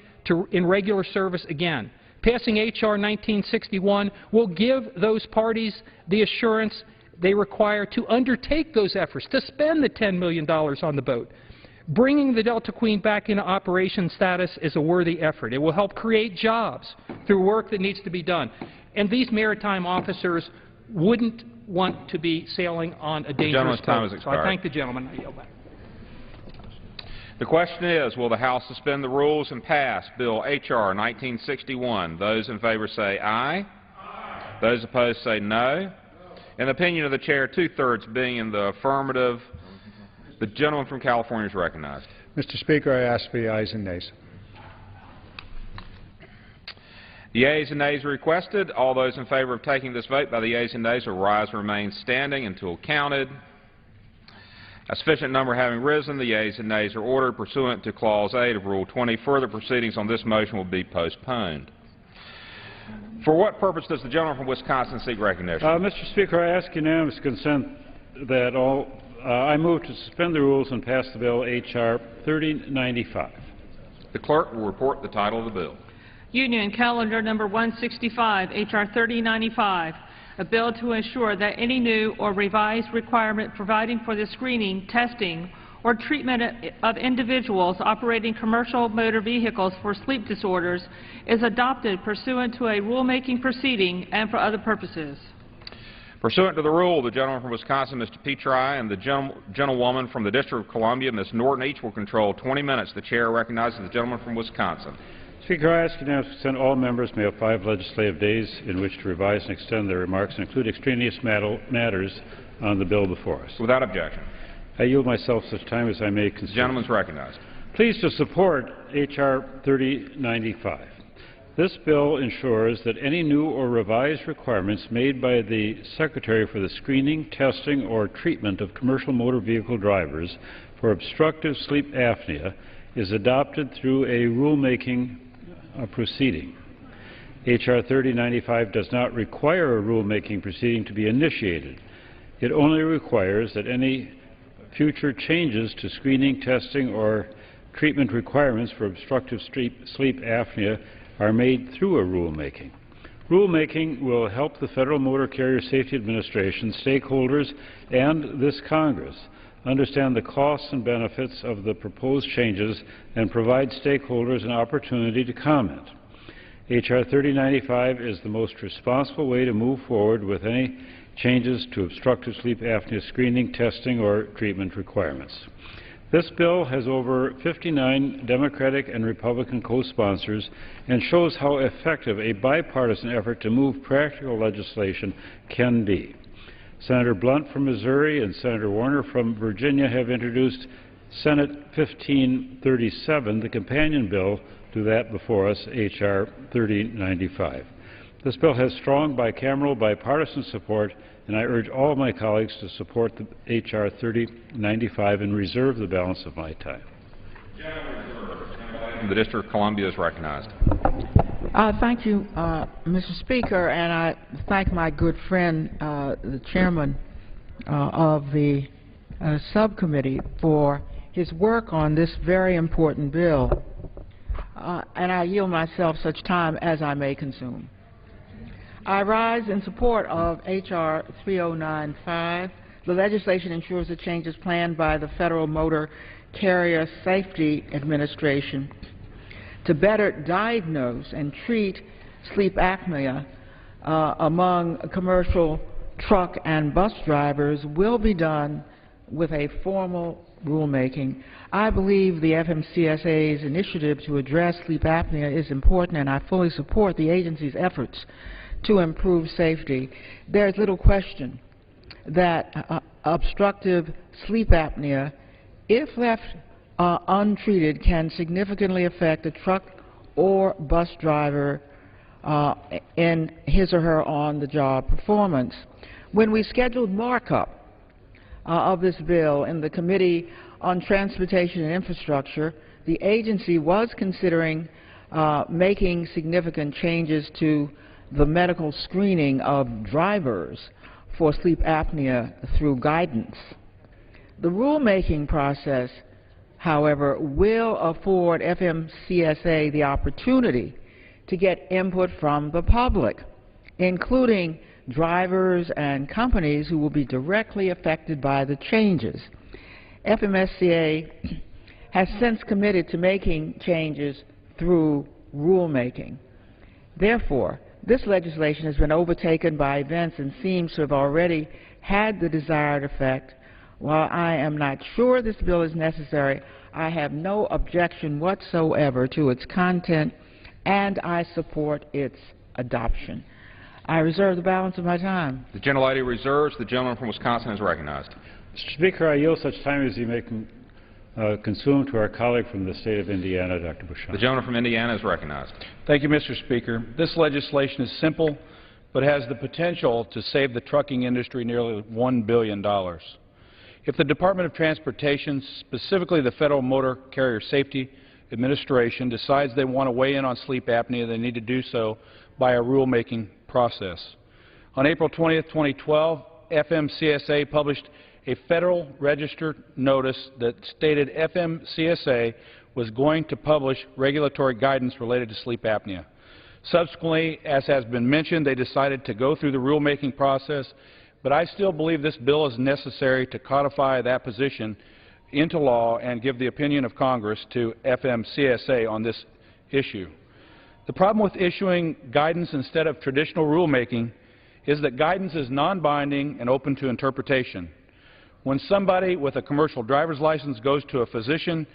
in regular service again. Passing H.R. 1961 will give those parties the assurance they require to undertake those efforts, to spend the $10 million on the boat. Bringing the Delta Queen back into operation status is a worthy effort. It will help create jobs through work that needs to be done. And these maritime officers wouldn't want to be sailing on a dangerous boat. So I thank the gentleman. I yield back. The question is, will the House suspend the rules and pass Bill H.R. 1961? Those in favor say aye. Aye. Those opposed say no. In the opinion of the Chair, two-thirds being in the affirmative, the gentleman from California is recognized. Mr. Speaker, I ask for the ayes and nays. The ayes and nays are requested. All those in favor of taking this vote by the ayes and nays will rise and remain standing until counted. A sufficient number having risen, the ayes and nays are ordered pursuant to Clause 8 of Rule 20. Further proceedings on this motion will be postponed. For what purpose does the gentleman from Wisconsin seek recognition? Mr. Speaker, I ask unanimous consent that I move to suspend the rules and pass the bill H.R. 3095. The clerk will report the title of the bill. Union Calendar Number 165, H.R. 3095, a bill to ensure that any new or revised requirement providing for the screening, testing, or treatment of individuals operating commercial motor vehicles for sleep disorders is adopted pursuant to a rulemaking proceeding and for other purposes. Pursuant to the rule, the gentleman from Wisconsin, Mr. Petri, and the gentlewoman from the District of Columbia, Ms. Norton, each will control 20 minutes. The Chair recognizes the gentleman from Wisconsin. Speaker, I ask unanimous consent all members may have 5 legislative days in which to revise and extend their remarks and include extraneous matters on the bill before us. Without objection. I yield myself such time as I may consider. The gentleman is recognized. Pleased to support H.R. 3095. This bill ensures that any new or revised requirements made by the Secretary for the screening, testing, or treatment of commercial motor vehicle drivers for obstructive sleep apnea is adopted through a rulemaking proceeding. H.R. 3095 does not require a rulemaking proceeding to be initiated. It only requires that any future changes to screening, testing, or treatment requirements for obstructive sleep apnea are made through a rulemaking. Rulemaking will help the Federal Motor Carrier Safety Administration, stakeholders, and this Congress understand the costs and benefits of the proposed changes and provide stakeholders an opportunity to comment. H.R. 3095 is the most responsible way to move forward with any changes to obstructive sleep apnea screening, testing, or treatment requirements. This bill has over 59 Democratic and Republican co-sponsors and shows how effective a bipartisan effort to move practical legislation can be. Senator Blunt from Missouri and Senator Warner from Virginia have introduced Senate 1537, the companion bill to that before us, H.R. 3095. This bill has strong bicameral bipartisan support, and I urge all of my colleagues to support the H.R. 3095 and reserve the balance of my time. The District of Columbia is recognized. Thank you, Mr. Speaker, and I thank my good friend, the chairman of the subcommittee, for his work on this very important bill, and I yield myself such time as I may consume. I rise in support of H.R. 3095. The legislation ensures the changes planned by the Federal Motor Carrier Safety Administration to better diagnose and treat sleep apnea among commercial truck and bus drivers will be done with a formal rulemaking. I believe the FMCSA's initiative to address sleep apnea is important, and I fully support the agency's efforts to improve safety. There is little question that obstructive sleep apnea, if left untreated, can significantly affect a truck or bus driver in his or her on-the-job performance. When we scheduled markup of this bill in the Committee on Transportation and Infrastructure, the agency was considering making significant changes to the medical screening of drivers for sleep apnea through guidance. The rulemaking process, however, will afford FMCSA the opportunity to get input from the public, including drivers and companies who will be directly affected by the changes. FMCSA has since committed to making changes through rulemaking. Therefore, this legislation has been overtaken by events and seems to have already had the desired effect. While I am not sure this bill is necessary, I have no objection whatsoever to its content, and I support its adoption. I reserve the balance of my time. The gentlelady reserves. The gentleman from Wisconsin is recognized. Mr. Speaker, I yield such time as you may consume to our colleague from the state of Indiana, Dr. Bouchon. The gentleman from Indiana is recognized. Thank you, Mr. Speaker. This legislation is simple, but has the potential to save the trucking industry nearly $1 billion. If the Department of Transportation, specifically the Federal Motor Carrier Safety Administration, decides they want to weigh in on sleep apnea, they need to do so by a rulemaking process. On April 20th, 2012, FMCSA published a Federal Register notice that stated FMCSA was going to publish regulatory guidance related to sleep apnea. Subsequently, as has been mentioned, they decided to go through the rulemaking process, but I still believe this bill is necessary to codify that position into law and give the opinion of Congress to FMCSA on this issue. The problem with issuing guidance instead of traditional rulemaking is that guidance is non-binding and open to interpretation. When somebody with a commercial driver's license goes to a physician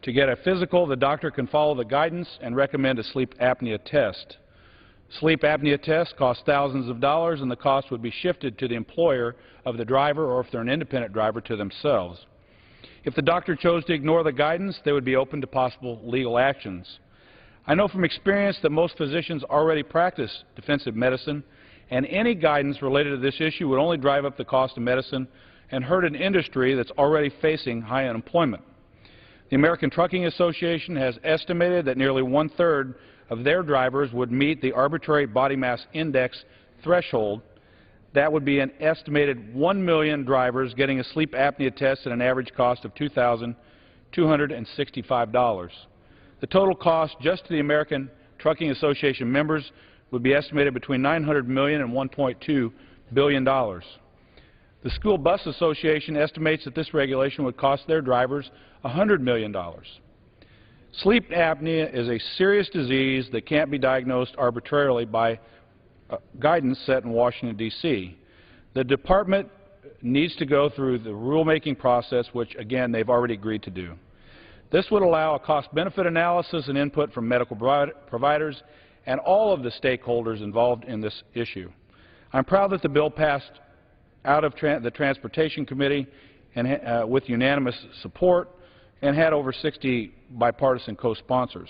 to get a physical, the doctor can follow the guidance and recommend a sleep apnea test. Sleep apnea tests cost thousands of dollars, and the cost would be shifted to the employer of the driver, or if they're an independent driver, to themselves. If the doctor chose to ignore the guidance, they would be open to possible legal actions. I know from experience that most physicians already practice defensive medicine, and any guidance related to this issue would only drive up the cost of medicine and hurt an industry that's already facing high unemployment. The American Trucking Association has estimated that nearly one-third of their drivers would meet the arbitrary body mass index threshold. That would be an estimated 1 million drivers getting a sleep apnea test at an average cost of $2,265. The total cost just to the American Trucking Association members would be estimated between $900 million and $1.2 billion. The School Bus Association estimates that this regulation would cost their drivers $100 million. Sleep apnea is a serious disease that can't be diagnosed arbitrarily by guidance set in Washington, D.C. The Department needs to go through the rulemaking process, which, again, they've already agreed to do. This would allow a cost-benefit analysis and input from medical providers and all of the stakeholders involved in this issue. I'm proud that the bill passed out of the Transportation Committee and with unanimous support and had over 60 bipartisan co-sponsors.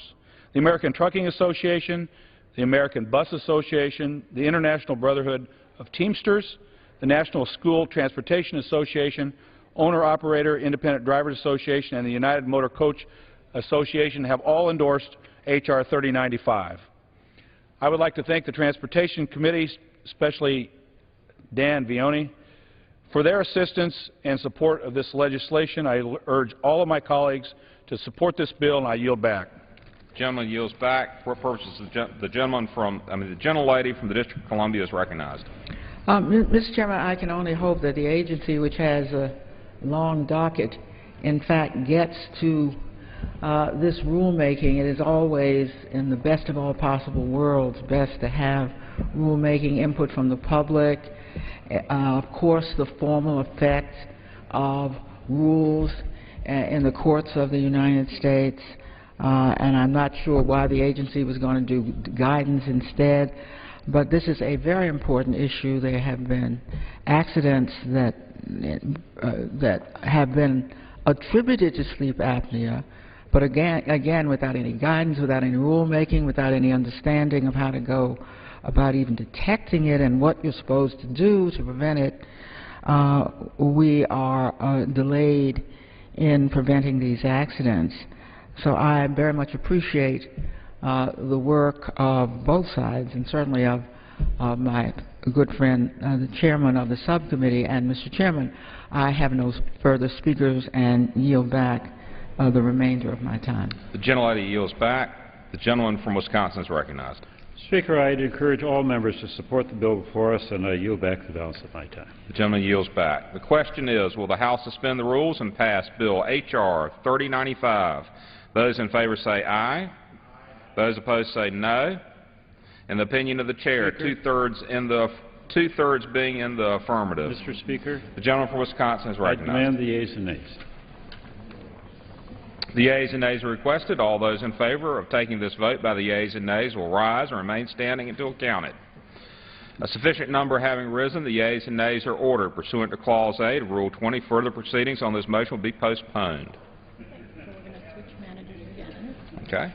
the American Trucking Association, the American Bus Association, the International Brotherhood of Teamsters, the National School Transportation Association, Owner-Operator Independent Drivers Association, and the United Motor Coach Association have all endorsed H.R. 3095. I would like to thank the Transportation Committee, especially Dan Vioni, for their assistance and support of this legislation. I urge all of my colleagues to support this bill, and I yield back. The gentleman yields back. For purposes, the gentlelady from the District of Columbia is recognized. Mr. Chairman, I can only hope that the agency, which has a long docket, in fact gets to this rulemaking. It is always, in the best of all possible worlds, best to have rulemaking input from the public. Of course, the formal effect of rules in the courts of the United States, and I'm not sure why the agency was going to do guidance instead. But this is a very important issue. There have been accidents that have been attributed to sleep apnea, but again, without any guidance, without any rulemaking, without any understanding of how to go about even detecting it and what you're supposed to do to prevent it, we are delayed in preventing these accidents. So I very much appreciate the work of both sides, and certainly of my good friend, the chairman of the subcommittee. And Mr. Chairman, I have no further speakers and yield back the remainder of my time. The gentlelady yields back. The gentleman from Wisconsin is recognized. Speaker, I'd encourage all members to support the bill before us, and I yield back the balance of my time. The gentleman yields back. The question is, will the House suspend the rules and pass Bill H.R. 3095? Those in favor say aye. Those opposed say no. In the opinion of the chair, two-thirds being in the affirmative. Mr. Speaker, the gentleman from Wisconsin is recognized. I demand the yeas and nays. The yeas and nays are requested. All those in favor of taking this vote by the yeas and nays will rise and remain standing until counted. A sufficient number having risen, the yeas and nays are ordered. Pursuant to Clause A of Rule 20, further proceedings on this motion will be postponed. So we're going to switch managers again. Okay.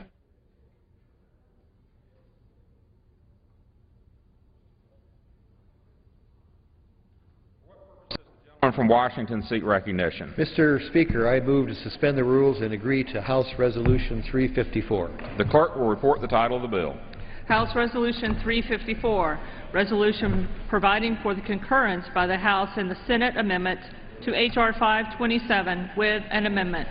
From Washington seek recognition. Mr. Speaker, I move to suspend the rules and agree to House Resolution 354. The clerk will report the title of the bill. House Resolution 354, resolution providing for the concurrence by the House and the Senate amendment to H.R. 527 with an amendment.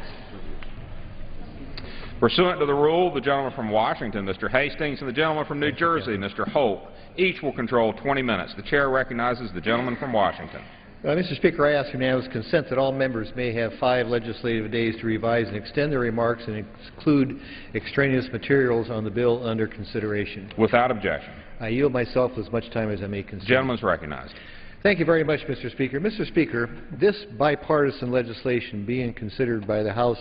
Pursuant to the rule, the gentleman from Washington, Mr. Hastings, and the gentleman from New Jersey, Mr. Holt, each will control 20 minutes. The chair recognizes the gentleman from Washington. Mr. Speaker, I ask unanimous consent that all members may have 5 legislative days to revise and extend their remarks and exclude extraneous materials on the bill under consideration. Without objection. I yield myself as much time as I may consume. The gentleman is recognized. Thank you very much, Mr. Speaker. Mr. Speaker, this bipartisan legislation being considered by the House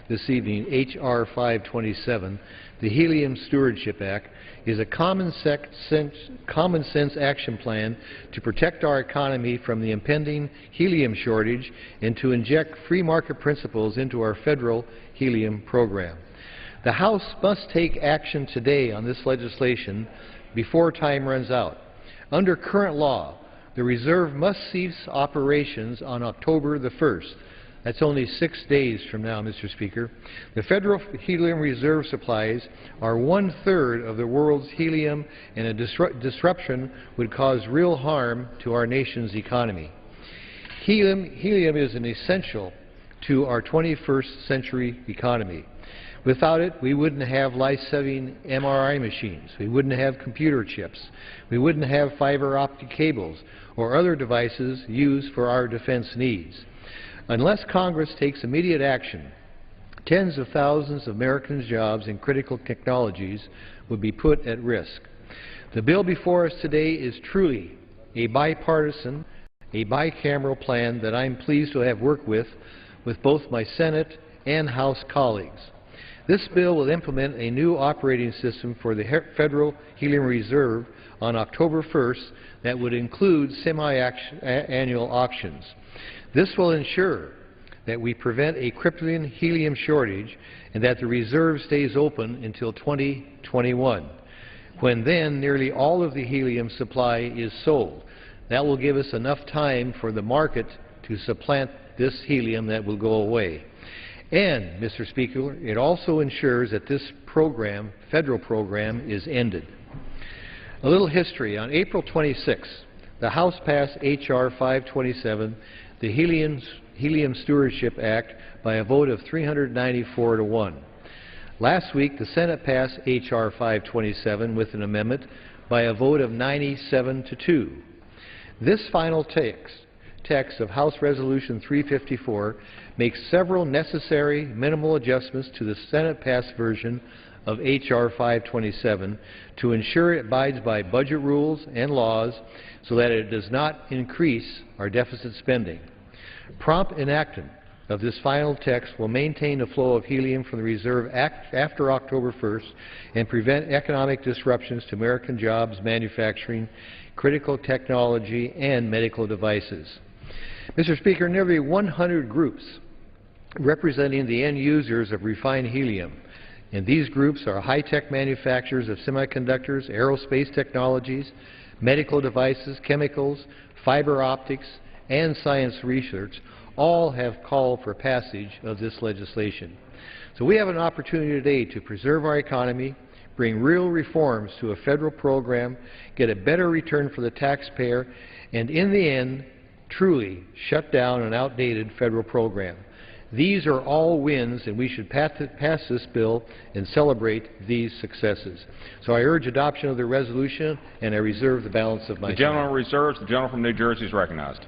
this evening, H.R. 527, the Helium Stewardship Act, is a common sense action plan to protect our economy from the impending helium shortage and to inject free market principles into our federal helium program. The House must take action today on this legislation before time runs out. Under current law, the Reserve must cease operations on October the 1st. That's only 6 days from now, Mr. Speaker. The Federal Helium Reserve supplies are 1/3 of the world's helium, and a disruption would cause real harm to our nation's economy. Helium is an essential to our 21st century economy. Without it, we wouldn't have life-saving MRI machines. We wouldn't have computer chips. We wouldn't have fiber optic cables or other devices used for our defense needs. Unless Congress takes immediate action, tens of thousands of Americans' jobs in critical technologies would be put at risk. The bill before us today is truly a bipartisan, a bicameral plan that I'm pleased to have worked with both my Senate and House colleagues. This bill will implement a new operating system for the Federal Helium Reserve on October 1st that would include semi-annual auctions. This will ensure that we prevent a crippling helium shortage and that the reserve stays open until 2021, when then nearly all of the helium supply is sold. That will give us enough time for the market to supplant this helium that will go away. And, Mr. Speaker, it also ensures that this program, federal program, is ended. A little history. On April 26, the House passed H.R. 527, the Helium Stewardship Act, by a vote of 394 to 1. Last week, the Senate passed H.R. 527 with an amendment by a vote of 97 to 2. This final text of House Resolution 354 makes several necessary minimal adjustments to the Senate-passed version of H.R. 527 to ensure it abides by budget rules and laws so that it does not increase our deficit spending. Prompt enactment of this final text will maintain the flow of helium from the reserve after October 1st and prevent economic disruptions to American jobs, manufacturing, critical technology, and medical devices. Mr. Speaker, nearly 100 groups representing the end users of refined helium, and these groups are high-tech manufacturers of semiconductors, aerospace technologies, medical devices, chemicals, fiber optics, and science research, all have called for passage of this legislation. So we have an opportunity today to preserve our economy, bring real reforms to a federal program, get a better return for the taxpayer, and in the end, truly shut down an outdated federal program. These are all wins, and we should pass this bill and celebrate these successes. So I urge adoption of the resolution, and I reserve the balance of my time. The gentleman reserves. The gentleman from New Jersey is recognized.